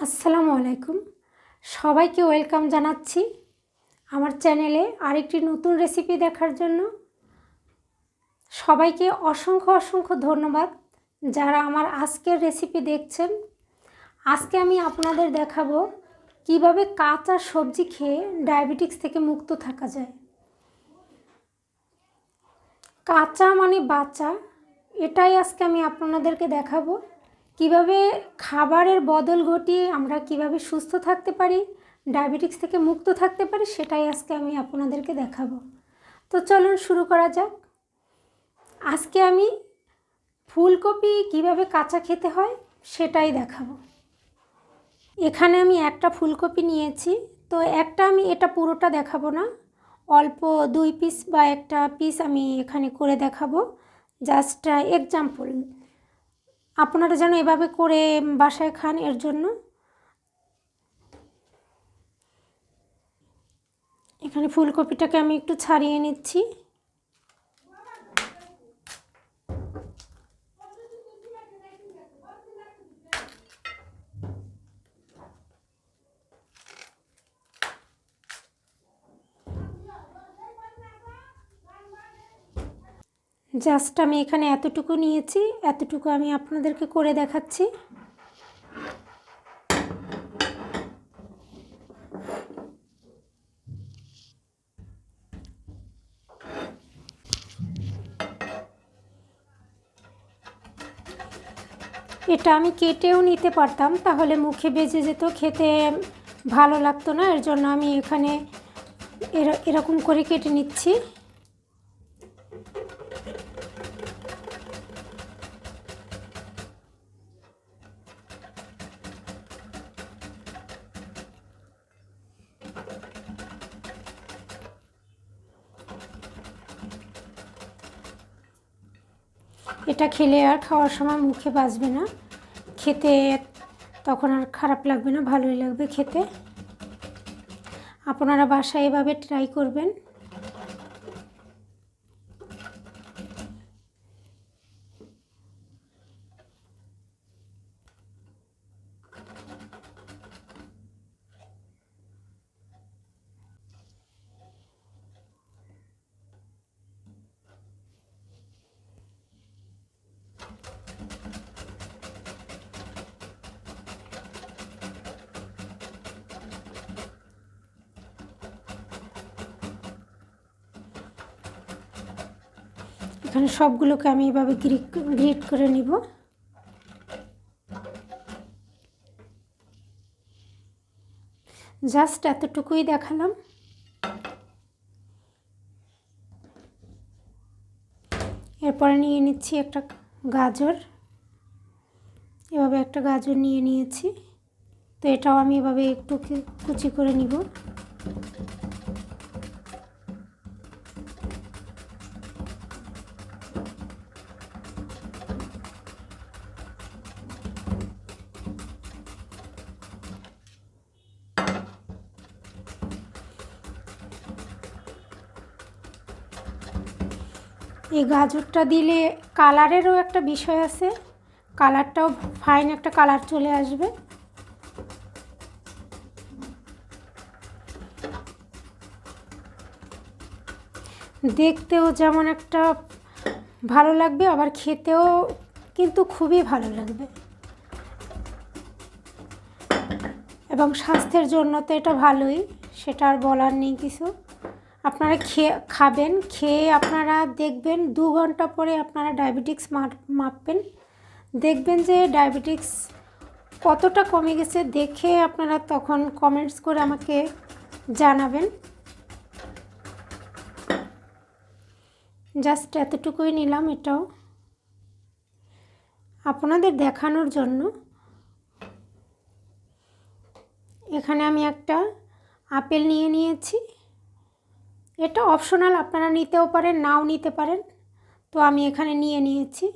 আসসালামু আলাইকুম। সবাইকে ওয়েলকাম জানাচ্ছি আমার চ্যানেলে আরেকটি নতুন রেসিপি দেখার জন্য। সবাইকে অসংখ্য অসংখ্য ধন্যবাদ যারা আমার আজকের রেসিপি দেখছেন। আজকে আমি আপনাদের দেখাবো কিভাবে কাঁচা সবজি খেয়ে ডায়াবেটিক্স থেকে মুক্ত থাকা যায়। কাঁচা মানে বাঁচা, এটাই আজকে আমি আপনাদেরকে দেখাবো। কিভাবে খাবারের বদল ঘটিয়ে আমরা কিভাবে সুস্থ থাকতে পারি, ডায়াবেটিক্স থেকে মুক্ত থাকতে পারি, সেটাই আজকে আমি আপনাদেরকে দেখাবো। তো চলুন শুরু করা যাক। আজকে আমি ফুলকপি কিভাবে কাঁচা খেতে হয় সেটাই দেখাবো। এখানে আমি একটা ফুলকপি নিয়েছি, তো আমি এটা পুরোটা দেখাবো না, অল্প 2 পিস বা একটা পিস আমি এখানে করে দেখাবো। জাস্ট এক্সাম্পল, আপনারা যেন এভাবে করে বাসায় খান, এর জন্য। এখানে ফুলকপিটাকে আমি একটু ছাড়িয়ে নিচ্ছি। জাস্ট আমি এখানে এতটুকু নিয়েছি, এতটুকু আমি আপনাদেরকে করে দেখাচ্ছি। এটা আমি কেটেও নিতে পারতাম, তাহলে মুখে বেজে যেত, খেতে ভালো লাগতো না। এর জন্য আমি এখানে এরকম করে কেটে নিচ্ছি। এটা খেলে আর খাওয়ার সময় মুখে বাজবে না, খেতে তখন আর খারাপ লাগবে না, ভালোই লাগবে খেতে। আপনারা বাসায় এভাবে ট্রাই করবেন। এখানে সবগুলোকে আমি এভাবে গ্রেট করে নিব। জাস্ট এতটুকুই দেখালাম। এরপরে নিয়ে নিচ্ছি একটা গাজর। এভাবে একটা গাজর নিয়ে নিয়েছি, তো এটাও আমি এভাবে একটু কুচি করে নিব। এই গাজরটা দিলে কালারেরও একটা বিষয় আছে, কালারটাও ফাইন একটা কালার চলে আসবে। দেখতেও যেমন একটা ভালো লাগবে, আবার খেতেও কিন্তু খুবই ভালো লাগবে, এবং স্বাস্থ্যের জন্য তো এটা ভালোই, সেটা আর বলার নেই কিছু। আপনারা খাবেন, খেয়ে আপনারা দেখবেন 2 ঘন্টা পরে আপনারা ডায়াবেটিক্স মাপবেন, দেখবেন যে ডায়াবেটিক্স কতটা কমে গেছে। দেখে আপনারা তখন কমেন্টস করে আমাকে জানাবেন। জাস্ট এতটুকুই নিলাম, এটাও আপনাদের দেখানোর জন্য। এখানে আমি একটা আপেল নিয়ে নিয়েছি। এটা অপশনাল, আপনারা নিতেও পারেন, নাও নিতে পারেন, তো আমি এখানে নিয়ে নিয়েছি।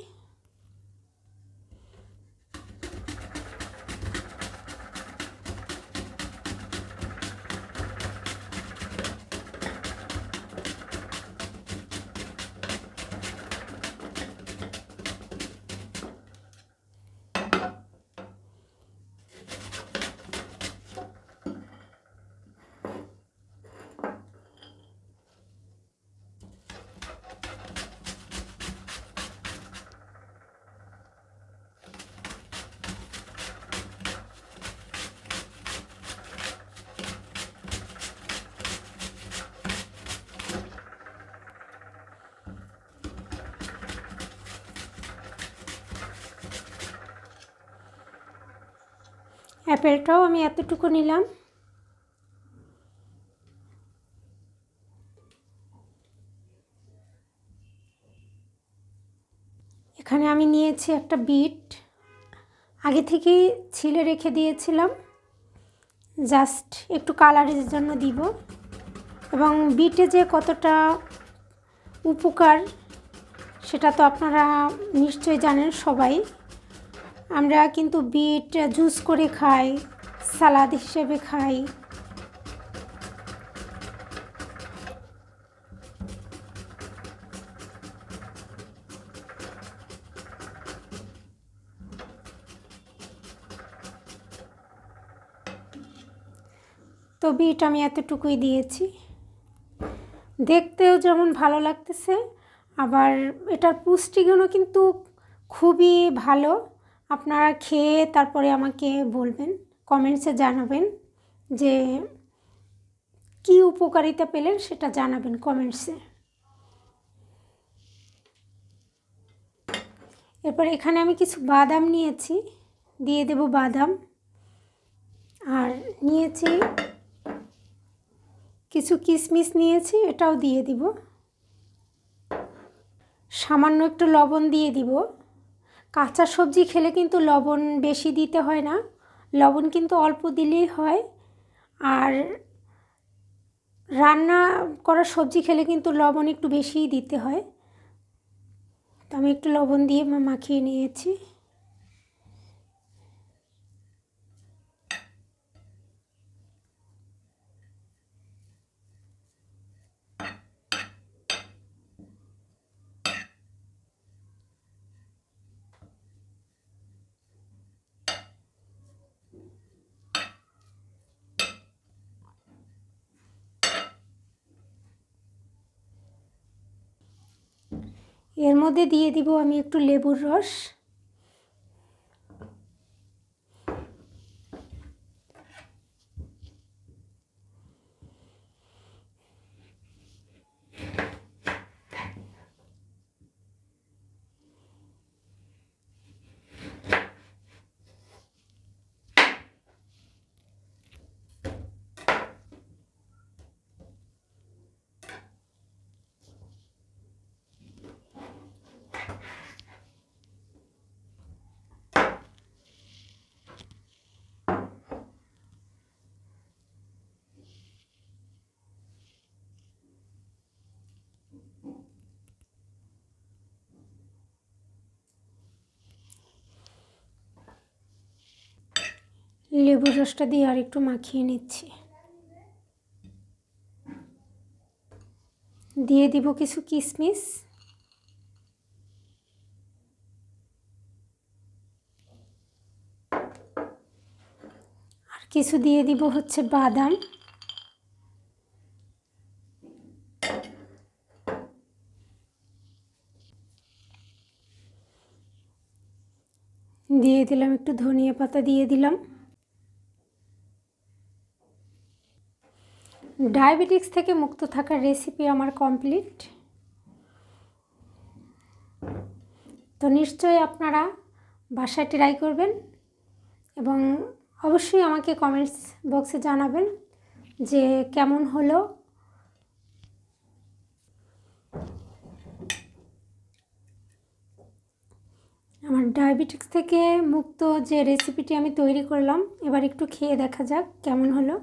অ্যাপেলটাও আমি এতটুকু নিলাম। এখানে আমি নিয়েছি একটা বিট, আগে থেকেই ছিলে রেখে দিয়েছিলাম, জাস্ট একটু কালারের জন্য দিব। এবং বিটে যে কতটা উপকার সেটা তো আপনারা নিশ্চয়ই জানেন সবাই। আমরা কিন্তু বিট জুস করে খাই, সালাদ হিসেবে খাই। তো বিট আমি এতটুকুই দিয়েছি। দেখতেও যেমন ভালো লাগতেছে, আবার এটার পুষ্টিগুণও কিন্তু খুবই ভালো। আপনারা খেয়ে তারপরে আমাকে বলবেন, কমেন্টসে জানাবেন যে কি উপকারিতা পেলেন, সেটা জানাবেন কমেন্টসে। এরপর এখানে আমি কিছু বাদাম নিয়েছি, দিয়ে দেব বাদাম। আর নিয়েছি কিছু কিশমিশ নিয়েছি, এটাও দিয়ে দিব। সামান্য একটু লবণ দিয়ে দিব। কাঁচা সবজি খেলে কিন্তু লবণ বেশি দিতে হয় না, লবণ কিন্তু অল্প দিলেই হয়। আর রান্না করা সবজি খেলে কিন্তু লবণ একটু বেশিই দিতে হয়। তো আমি একটু লবণ দিয়ে মাখিয়ে নিয়েছি। এর মধ্যে দিয়ে দিব আমি একটু লেবুর রস। লেবুর রসটা দিয়ে আর একটু মাখিয়ে নিচ্ছি। দিয়ে দিব কিছু কিশমিশ। আর কিছু দিয়ে দিব হচ্ছে বাদাম। দিয়ে দিলাম একটু ধনিয়া পাতা, দিয়ে দিলাম। ডায়াবেটিক্স থেকে মুক্ত থাকার রেসিপি আমার কমপ্লিট। তো নিশ্চয়ই আপনারা বাসায় ট্রাই করবেন এবং অবশ্যই আমাকে কমেন্টস বক্সে জানাবেন যে কেমন হলো। আমার ডায়াবেটিক্স থেকে মুক্ত যে রেসিপিটি আমি তৈরি করলাম, এবার একটু খেয়ে দেখা যাক কেমন হলো।